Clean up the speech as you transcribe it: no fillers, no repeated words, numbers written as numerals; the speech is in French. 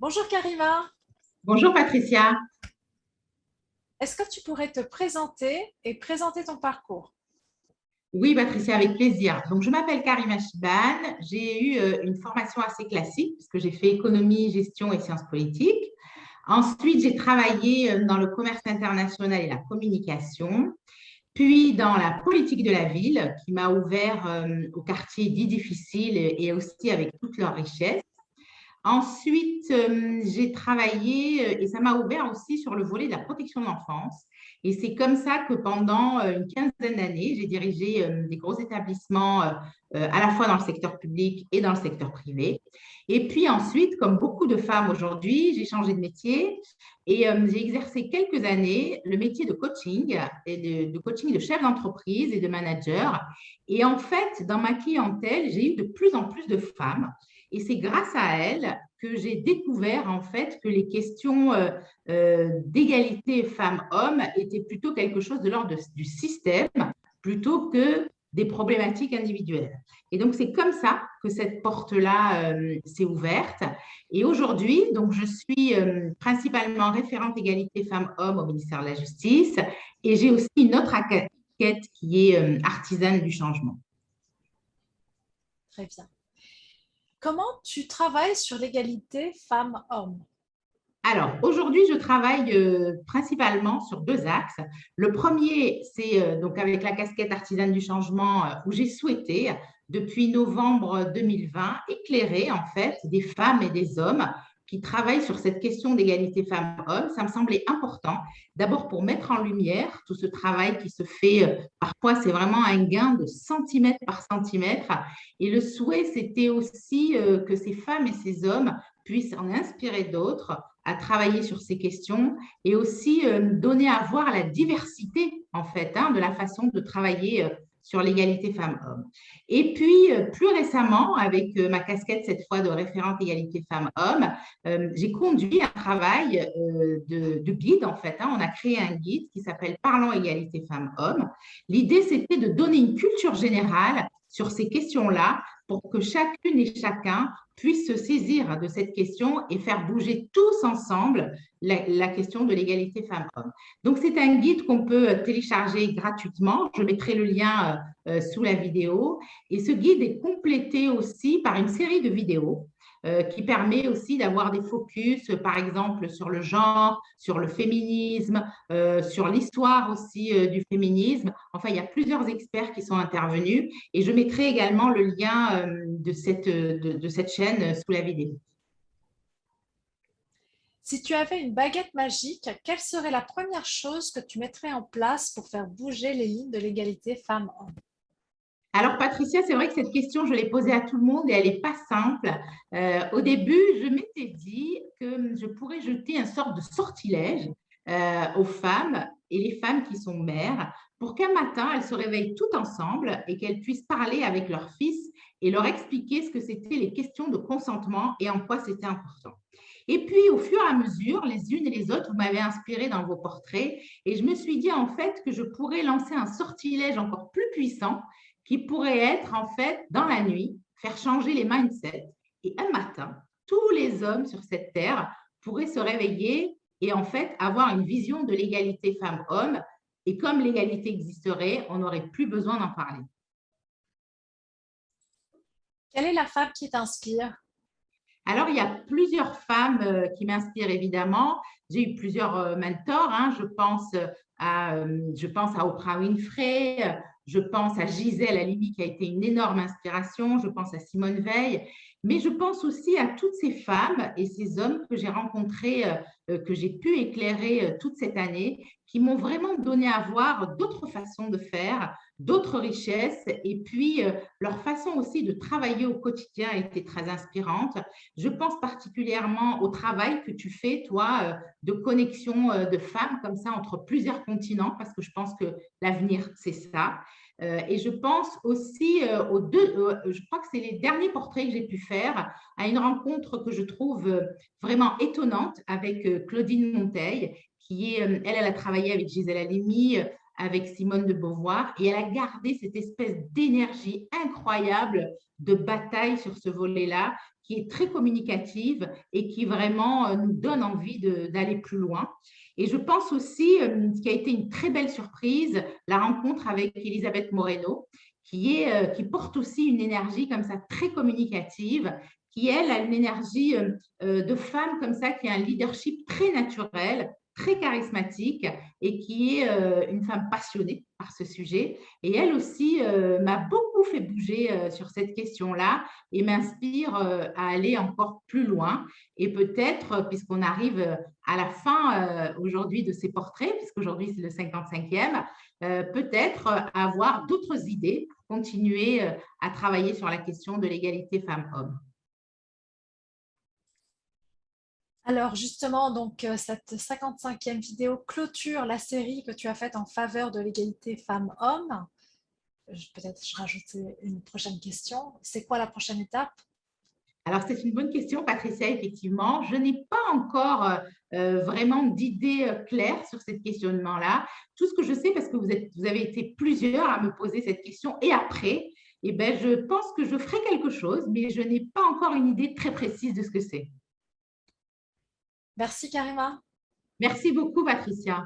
Bonjour Karima, Bonjour Patricia. est-ce que tu pourrais te présenter et présenter ton parcours? Oui, Patricia, avec plaisir. Donc, je m'appelle Karima Chiban. J'ai eu une formation assez classique puisque j'ai fait économie, gestion et sciences politiques. Ensuite, j'ai travaillé dans le commerce international et la communication, puis dans la politique de la ville qui m'a ouvert aux quartiers dits difficiles et aussi avec toute leur richesse. Ensuite, j'ai travaillé et ça m'a ouvert aussi sur le volet de la protection de l'enfance. Et c'est comme ça que pendant une quinzaine d'années, j'ai dirigé des gros établissements à la fois dans le secteur public et dans le secteur privé. Et puis ensuite, comme beaucoup de femmes aujourd'hui, j'ai changé de métier et j'ai exercé quelques années le métier de coaching et de coaching de chef d'entreprise et de manager. Et en fait, dans ma clientèle, j'ai eu de plus en plus de femmes. Et c'est grâce à elles que j'ai découvert en fait que les questions d'égalité femmes-hommes étaient plutôt quelque chose de l'ordre du système plutôt que des problématiques individuelles. Et donc, c'est comme ça que cette porte-là s'est ouverte. Et aujourd'hui, donc, je suis principalement référente égalité femmes-hommes au ministère de la Justice et j'ai aussi une autre casquette qui est artisane du changement. Très bien. Comment tu travailles sur l'égalité femmes-hommes? Alors, aujourd'hui, je travaille principalement sur deux axes. Le premier, c'est donc avec la casquette artisane du changement où j'ai souhaité, depuis novembre 2020, éclairer en fait des femmes et des hommes qui travaillent sur cette question d'égalité femmes-hommes. Ça me semblait important, d'abord pour mettre en lumière tout ce travail qui se fait, parfois c'est vraiment un gain de centimètre par centimètre. Et le souhait, c'était aussi que ces femmes et ces hommes puissent en inspirer d'autres à travailler sur ces questions et aussi donner à voir la diversité, en fait, de la façon de travailler sur l'égalité femmes-hommes. Et puis, plus récemment, avec ma casquette cette fois de référente égalité femmes-hommes, j'ai conduit un travail de guide, en fait. On a créé un guide qui s'appelle Parlons égalité femmes-hommes. L'idée, c'était de donner une culture générale sur ces questions-là pour que chacune et chacun puisse se saisir de cette question et faire bouger tous ensemble la question de l'égalité femmes-hommes. Donc, c'est un guide qu'on peut télécharger gratuitement. Je mettrai le lien sous la vidéo. Et ce guide est complété aussi par une série de vidéos qui permet aussi d'avoir des focus, par exemple, sur le genre, sur le féminisme, sur l'histoire aussi du féminisme. Enfin, il y a plusieurs experts qui sont intervenus et je mettrai également le lien de cette chaîne sous la vidéo. Si tu avais une baguette magique, quelle serait la première chose que tu mettrais en place pour faire bouger les lignes de l'égalité femmes-hommes? Alors, Patricia, c'est vrai que cette question, je l'ai posée à tout le monde et elle n'est pas simple. Au début, je m'étais dit que je pourrais jeter un sort de sortilège aux femmes et les femmes qui sont mères pour qu'un matin, elles se réveillent toutes ensemble et qu'elles puissent parler avec leurs fils et leur expliquer ce que c'était les questions de consentement et en quoi c'était important. Et puis, au fur et à mesure, les unes et les autres, vous m'avez inspiré dans vos portraits et je me suis dit en fait que je pourrais lancer un sortilège encore plus puissant qui pourrait être en fait dans la nuit, faire changer les mindsets. Et un matin, tous les hommes sur cette terre pourraient se réveiller et en fait avoir une vision de l'égalité femmes-hommes. Et comme l'égalité existerait, on n'aurait plus besoin d'en parler. Quelle est la femme qui t'inspire? Alors, il y a plusieurs femmes qui m'inspirent évidemment. J'ai eu plusieurs mentors. Je pense à Oprah Winfrey, je pense à Gisèle Halimi qui a été une énorme inspiration. Je pense à Simone Veil. Mais je pense aussi à toutes ces femmes et ces hommes que j'ai rencontrés, que j'ai pu éclairer toute cette année, qui m'ont vraiment donné à voir d'autres façons de faire, d'autres richesses. Et puis, leur façon aussi de travailler au quotidien a été très inspirante. Je pense particulièrement au travail que tu fais, toi, de connexion de femmes comme ça entre plusieurs continents, parce que je pense que l'avenir, c'est ça. Et je pense aussi aux deux, je crois que c'est les derniers portraits que j'ai pu faire, à une rencontre que je trouve vraiment étonnante avec Claudine Monteil, qui est, elle a travaillé avec Gisèle Halimi avec Simone de Beauvoir et elle a gardé cette espèce d'énergie incroyable de bataille sur ce volet-là qui est très communicative et qui vraiment nous donne envie d'aller plus loin. Et je pense aussi, ce qui a été une très belle surprise, la rencontre avec Elisabeth Moreno, qui porte aussi une énergie comme ça très communicative, qui elle a une énergie de femme comme ça, qui a un leadership très naturel, très charismatique et qui est une femme passionnée par ce sujet. Et elle aussi m'a beaucoup fait bouger sur cette question-là et m'inspire à aller encore plus loin. Et peut-être, puisqu'on arrive à la fin aujourd'hui de ces portraits, puisqu'aujourd'hui c'est le 55e, peut-être avoir d'autres idées pour continuer à travailler sur la question de l'égalité femmes-hommes. Alors justement, donc cette 55e vidéo clôture la série que tu as faite en faveur de l'égalité femmes-hommes. Peut-être je rajoute une prochaine question. C'est quoi la prochaine étape? Alors, c'est une bonne question, Patricia, effectivement. Je n'ai pas encore vraiment d'idée claire sur ce questionnement-là. Tout ce que je sais, parce que vous avez été plusieurs à me poser cette question, et après, eh ben, je pense que je ferai quelque chose, mais je n'ai pas encore une idée très précise de ce que c'est. Merci Karima. Merci beaucoup, Patricia.